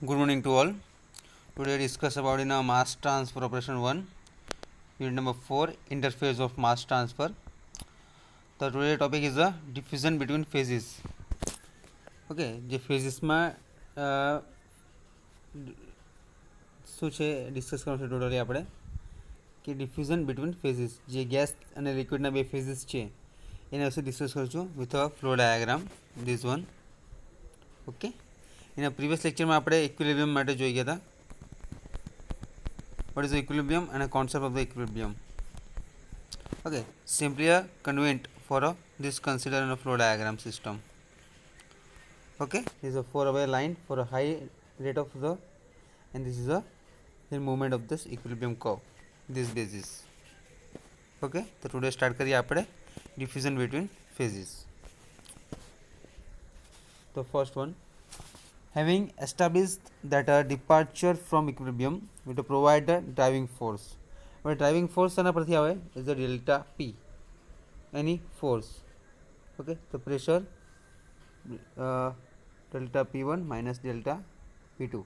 Good morning to all. Today discuss about in a mass transfer operation 1, unit number 4, interface of mass transfer. The today topic is the diffusion between phases. Okay, જે ફેઝિસમાં શું છે discuss કરવાનું છે totally આપણે કે diffusion between ફેઝિસ જે gas અને લિક્વિડના બે ફેઝિસ છે એના વિશે ડિસ્કસ કરું છું with a flow diagram this one. Okay, એના પ્રીવિયસ લેક્ચરમાં આપણે ઇક્વિલિબ્રિયમ માટે જોઈ ગયા હતા. What is the equilibrium and a concept of the equilibrium? Okay, simply a convent for this consider in a flow diagram system. Okay, this is a 4-way line for a high rate of the, and this is the movement of this equilibrium curve. This basis. Okay, so today start करिए आपने diffusion between phases. The first one, having established that a departure from equilibrium will provide a driving force. હવે driving force એના પરથી આવે is the delta P any force. Okay, તો pressure delta P1 minus delta P2.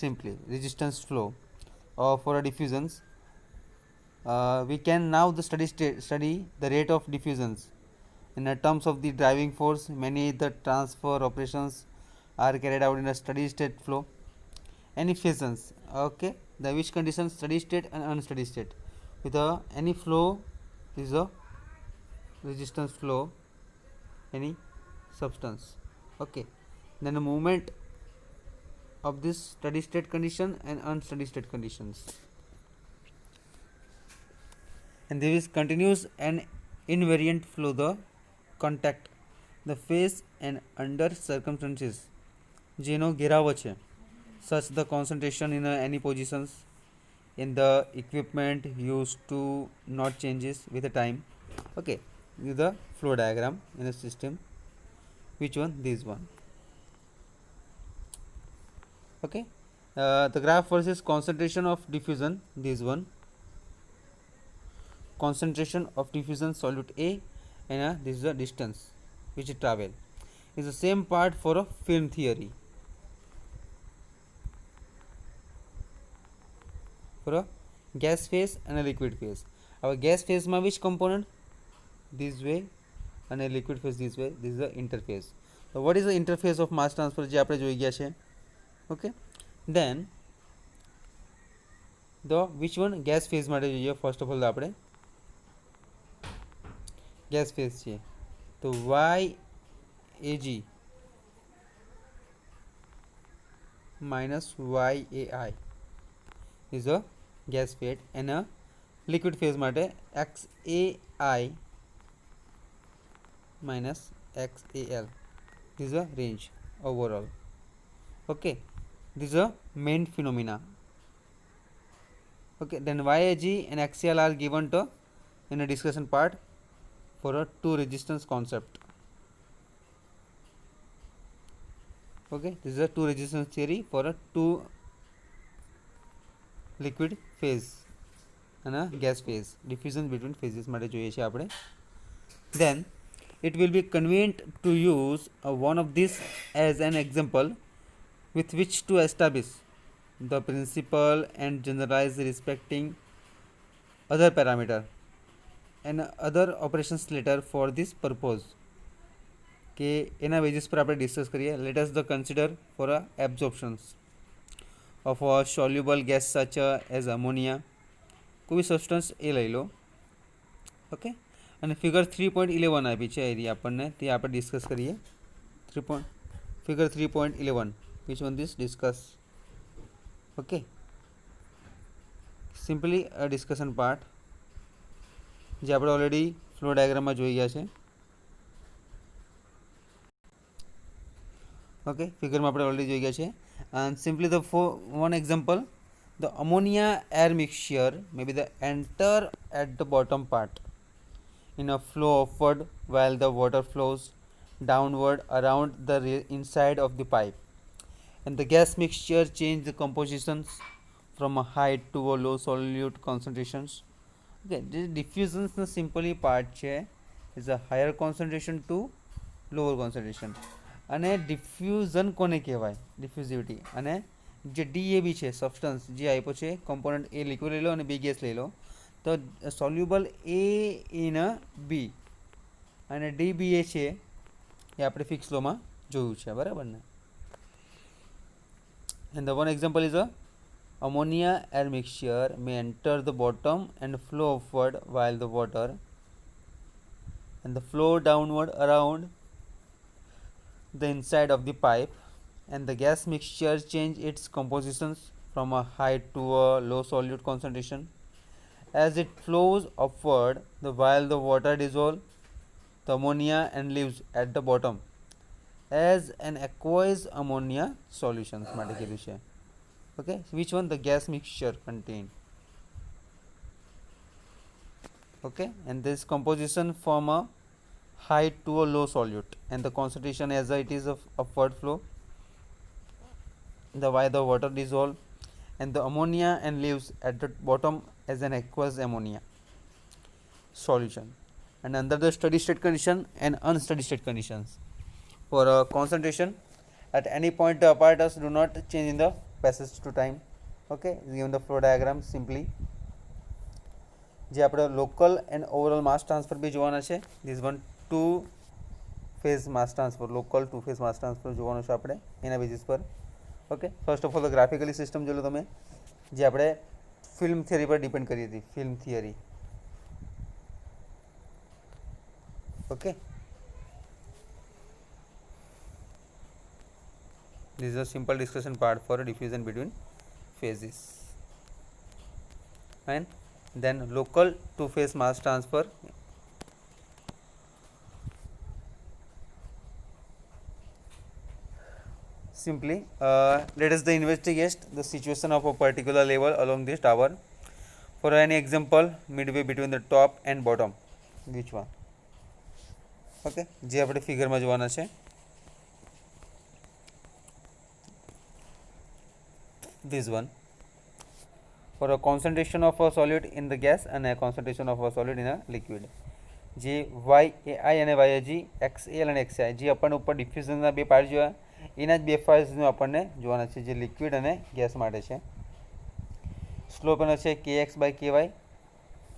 Simply resistance flow for a diffusions. We can now study the rate of diffusions in terms of the driving force. Many the transfer operations are carried out in a steady state flow. Any phases, okay, the which conditions steady state and unsteady state. With any flow is a resistance flow any substance. Okay, then the movement of this steady state condition and unsteady state conditions, and there is continuous and invariant flow the contact the phase and under circumstances જેનો ઘેરાવો છે such the concentration in any positions in the equipment used to not changes with the time. Okay, this is the flow diagram in a system. Which one? This one. Okay, the graph versus concentration of diffusion. This one, concentration of diffusion solute A, and this is the distance which it travel. Is the same part for a film theory. For a gas phase and a liquid phase. Our gas phase ma which component? This way, and a liquid phase this way. This is the interface. So what is the interface of mass transfer જે આપણે જોઈ ગયા છે? Okay, then the which one gas phase માટે જોઈએ. First of all આપણે gas phase છે તો YAG minus YAI is a gas phase, and a liquid phase માટે XAI minus XAL. This is a range overall. Okay, this is a main phenomena. Okay, then YAG and XAL are given to in a discussion part for a two resistance concept. Okay, this is a two resistance theory for a two liquid phase and a gas phase. Diffusion between phases માટે જોઈએ છે આપણે. Then it will be convenient to use one of these as an example with which to establish the principle and generalize respecting other parameter and other operations later for this purpose. કે એના basis પર આપણે discuss કરીએ. Let us the consider for absorptions of a soluble gas such as ammonia. કોઈ બી substance એ લઈ લો. Okay, અને figure 3.11 આપી છે એરી આપણને, તે આપણે ડિસ્કસ કરીએ. Figure 3.11 which one this discuss. Okay, simply a discussion part જે આપણે ઓલરેડી ફ્લો ડાયાગ્રામમાં જોઈ ગયા છે. Okay, ફિગરમાં આપણે ઓલરેડી જોઈ ગયા છે. And simply the one example, the ammonia air mixture may be the enter at the bottom part in a flow upward while the water flows downward around the inside of the pipe, and the gas mixture change the compositions from a high to a low solute concentrations. Okay, this diffusions the simply part છે is a higher concentration to lower concentration. અને diffusion કોને કહેવાય, ડિફ્યુઝિવિટી. અને જે ડીએબી છે substance જે આપ્યો છે કમ્પોનન્ટ, એ લિક્વિડ લઈ લો અને બી ગેસ લઈ લો, તો સોલ્યુબલ એ ઇન બી અને ડીબી એ છે એ આપણે ફિક્સ લોમાં જોયું છે, બરાબર ને. And the one example is a ammonia air mixture may enter the bottom and flow upward while the water and the flow downward around the inside of the pipe, and the gas mixture change its compositions from a high to a low solute concentration as it flows upward. While the water dissolves the ammonia and leaves at the bottom as an aqueous ammonia solutions માટે કીધું છે. Okay, which one the gas mixture contain. Okay, and this composition from a high to a low solute and the concentration as it is of upward flow, the why the water dissolve and the ammonia and leaves at the bottom as an aqueous ammonia solution. And under the steady state condition and unsteady state conditions, for a concentration at any point the apparatus do not change in the passage to time. Okay, given the flow diagram simply જે આપણે local and overall mass transfer બી જોવાના છે. This one two phase mass transfer, local two phase mass transfer જોવાનું છે આપણે એના basis પર. Okay, first of all graphically system જોઈ લો તમે, જે આપણે ફિલ્મ થિયરી પર ડિપેન્ડ કરી હતી, film theory. Okay, this is a simple discussion part for diffusion between phases. And then local two phase mass transfer, simply let us investigate the situation of a particular level along this tower. For any example, midway between the top and bottom, which one? Okay, જે આપણે ફિગરમાં જોવાના છે. This one, for a concentration of a solid in the gas and a concentration of a solid in a liquid, જે YAI અને YAG, XAL અને XI જે આપણને ઉપર ડિફ્યુઝનના બે પાર્ટ જોયા, એના જ બે ફેઝનું આપણને જોવાના છે, જે લિક્વિડ અને ગેસ માટે છે. સ્લોપ એનો છે KX/KY.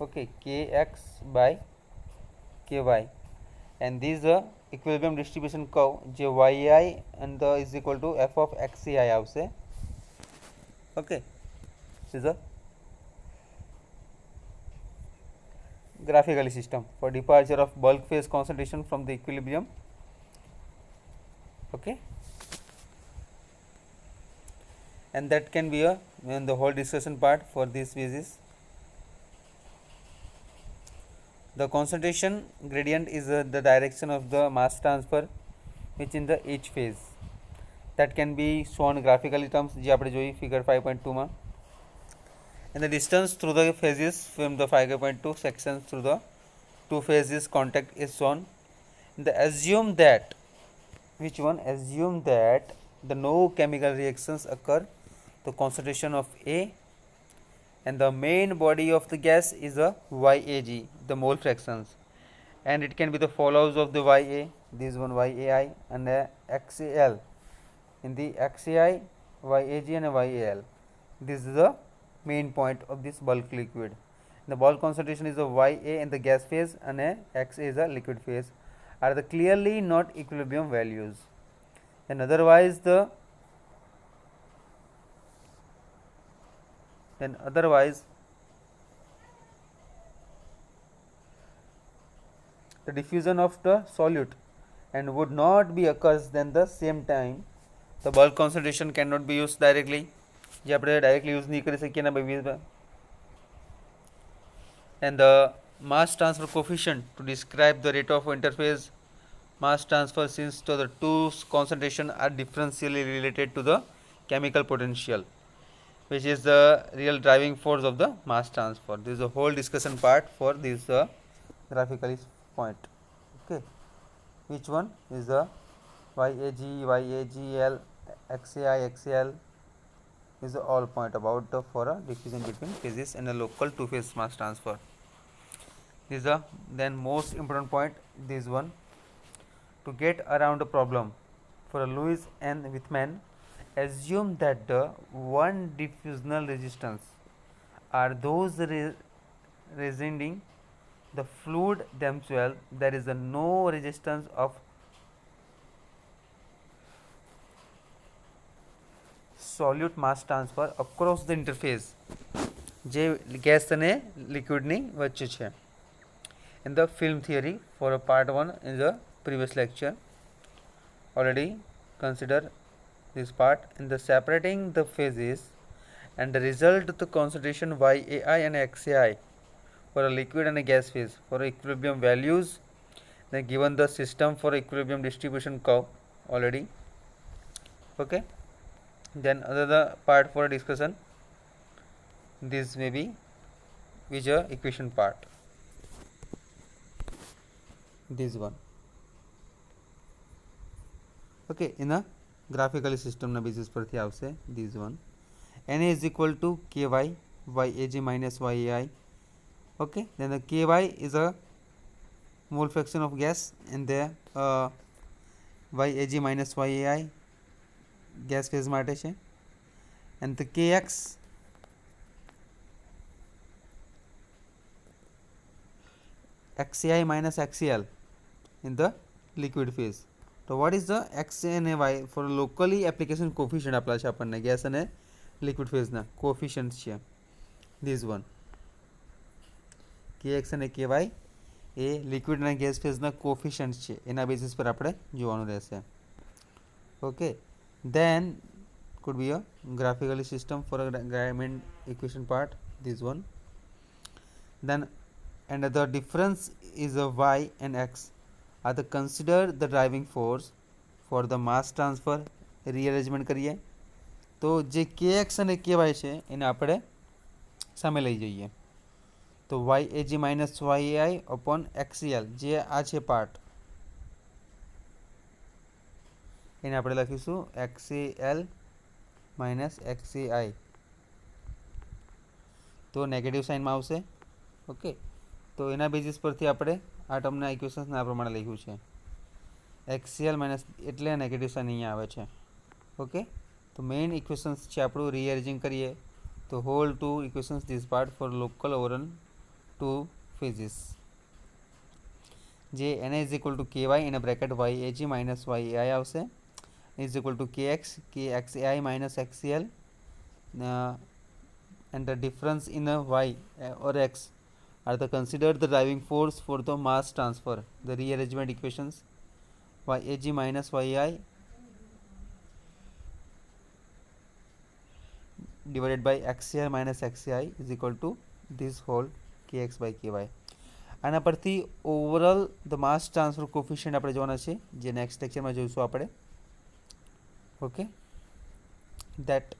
Okay, KX/KY, and this is the equilibrium distribution curve, જે YI and the is equal to F of XCI આવશે. Okay, this is a graphically system for departure of bulk phase concentration from the equilibrium. Okay, and that can be a the whole discussion part for this phases. The concentration gradient is the direction of the mass transfer which in the each phase, that can be shown graphically terms જે આપણે જોઈ figure 5.2 માં. And the distance through the phases from the 5.2 sections through the two phases contact is shown. And assume that, which one? Assume that the no chemical reactions occur, the concentration of A, and the main body of the gas is a YAG, the mole fractions, and it can be the follows of the YA, this one YAI and XAL. In the XAI, YAG and YAL, this is the main point of this bulk liquid. The bulk concentration is a YA in the gas phase and XA is a liquid phase, are the clearly not equilibrium values. And otherwise the diffusion of the solute and would not be occurs, then the same time the bulk concentration cannot be used directly, જે આપણે directly use નહીં કરી શકીએ એના base. And the mass transfer coefficient to describe the rate of interface mass transfer, since the two concentration are differentially related to the chemical potential, which is the real driving force of the mass transfer. This is a whole discussion part for this graphically point. Okay, which one is the YAG, YAGL, XAI, XAL is the all point about the for a diffusion between phases and a local two phase mass transfer. This is the then most important point, this one, to get around the problem for Lewis and Whitman assume that the one diffusional resistance are those residing the fluid themselves. There is a no resistance of solute mass transfer across the interface જે gas અને લિક્વિડની વચ્ચે છે. In the film theory for a part 1 in the previous lecture already consider this part. In the separating the phases and the result the concentration YAI and XAI for a liquid and a gas phase for equilibrium values, then given the system for equilibrium distribution curve already. Okay, then another part for discussion, this may be which equation part, this one. Okay, in a graphically system na basis પરથી આવશે this one. Na is equal to ky YAG minus YAI. Okay, then the ky is a mole fraction of gas and the YAG minus YAI gas phase માટે છે, and the kx XAI minus XAL in the liquid phase. So what is the XA and Y for locally application coefficient આપલા છે આપણને gas અને liquid phase ના coefficients છે this one. kx અને ky એ liquid અને gas phase ના coefficients છે, એના basis પર આપણે જોવાનું રહેશે. Okay, then could be a graphical system for a diamond equation part, this one. Then and the difference is a y and x are the consider the driving force for the mass transfer. rearrangement કરીએ તો જે kx અને ky છે એને આપણે સામે લઈ જઈએ તો YAG minus YAI upon XCL જે આ છે પાર્ટ એને આપણે લખીશું XAL minus XAI, તો નેગેટિવ સાઇનમાં આવશે. ઓકે, તો એના બેઝિસ પરથી આપણે આ ટર્મના ઇક્વેશન્સને આ પ્રમાણે લખ્યું છે XCL માઇનસ એટલે નેગેટિવ સાઇન અહીંયા આવે છે. ઓકે, તો મેઇન ઇક્વેશન્સ છે આપણું રીઅરેન્જિંગ કરીએ તો whole two equations this part for local overall two phases જે NA is equal to KY એના બ્રેકેટ YAG માઇનસ YAI આવશે is equal to kx kxai minus xcl and the difference in a y or x are the considered the driving force for the mass transfer. The rearrangement equations YAG minus YAI divided by XCL minus XCI is equal to this whole kx by ky. આના પરથી overall the mass transfer coefficient આપણે જોવાના છે જે next લેક્ચરમાં જોઈશું આપણે. Okay, that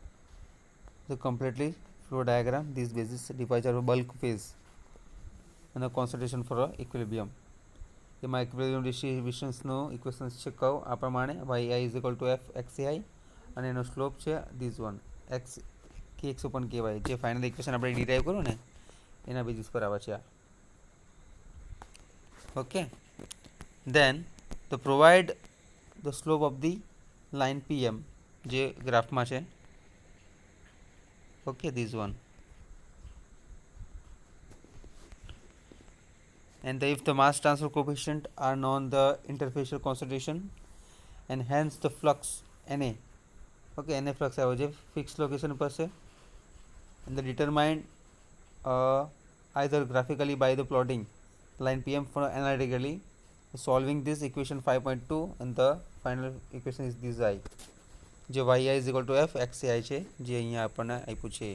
the completely flow diagram, this basis divisor of bulk phase and the concentration for equilibrium. એમાં equilibrium distributionsનો equations છે કહો આ પ્રમાણે YI is equal to F XAI અને એનો સ્લોપ છે this one x kx upon ky જે final equation આપણે ડિરાઈવ કર્યું ને એના બેઝિસ પર આવે છે આ. Okay, then to provide the slope of the line PM જે ગ્રાફમાં છે. Okay, this one. And if the mass transfer coefficient are known the interfacial concentration and hence the flux Na. Okay, Na flux આવ્યો છે fixed location પર છે and the determined either graphically by the plotting line PM for analytically solving this equation 5.2 and the final equation is this I જે YI is equal to F XAI છે જે અહીંયા આપણને આપ્યું છે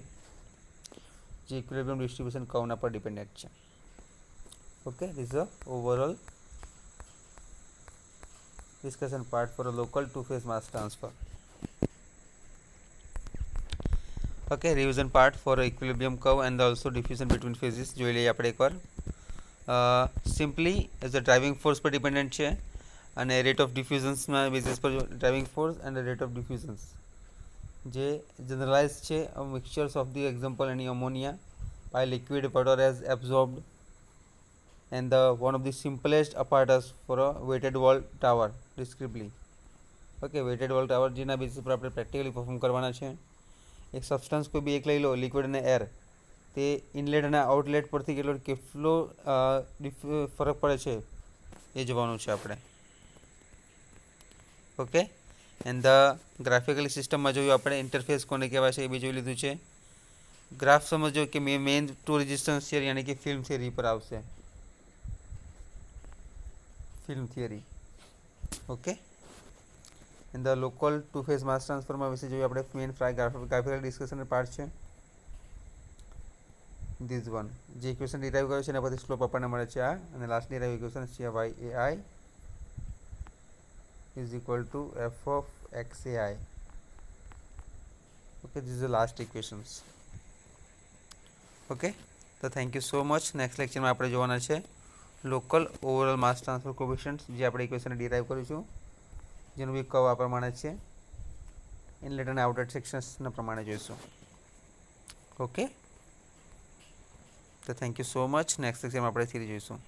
જે ઇક્વિલિબ્રિયમ ડિસ્ટ્રીબ્યુશન કર્વના પર ડિપેન્ડન્ટ છે. Okay, this is the overall discussion part for a local two phase mass transfer. Okay, revision part for equilibrium curve and also diffusion between phases જોઈ લઈએ આપણે એકવાર. Simply as a driving force પર dependent છે અને rate of ડિફ્યુઝન્સના basis પર driving force and rate of diffusions જે જનરલાઇઝ છે મિક્સચર્સ ઓફ ધી એક્ઝામ્પલ એની ammonia by liquid water as absorbed and the one of the simplest apparatus for a weighted wall tower descriptively. Okay, weighted વોલ્ટાવર્જીના basis પર આપણે practically perform કરવાના છે. એક substance કોઈ બી એક લઈ લો, લિક્વિડ અને એર, તે ઇનલેટ અને આઉટલેટ પરથી કેટલો ફરક પડે છે એ જોવાનું છે આપણે. ઓકે, એન્ડ ધ ગ્રાફિકલી સિસ્ટમમાં જોયું આપણે ઇન્ટરફેસ કોને કહેવાય છે એ બી જોઈ લીધું છે. ગ્રાફ સમજો કે મેઇન ટુ રેઝિસ્ટન્સ થિયરી યાની કે ફિલ્મ થિયરી પર આવશે. Film theory. Okay, and the local two phase mass ટ્રાન્સફરમાં વિશે જોયું આપણે. મેઇન ગ્રાફિકલ ડિસ્કશન પાર્ટ છે ધીસ વન. જે ઇક્વેશન ડિરાઈવ કર્યો છે એના પરથી સ્લોપ આપણને મળે છે આ, અને લાસ્ટ ડિરાઈવ ઇક્વેશન છે y(ai) is equal to f of xai. Okay, this is the last equations. Okay, તો thank you so much. Next લેક્ચરમાં આપણે જોવાના છે local overall mass transfer coefficient, જે આપણે ઇક્વેશન ડિરાઈવ કરીશું, જેનું બી કર્વ આ પ્રમાણે છે. ઇનલેટ અને આઉટલેટ સેક્શન્સના પ્રમાણે જોઈશું. ઓકે, તો thank you so much. Next લેક્ચરમાં આપણે થિયરી જોઈશું.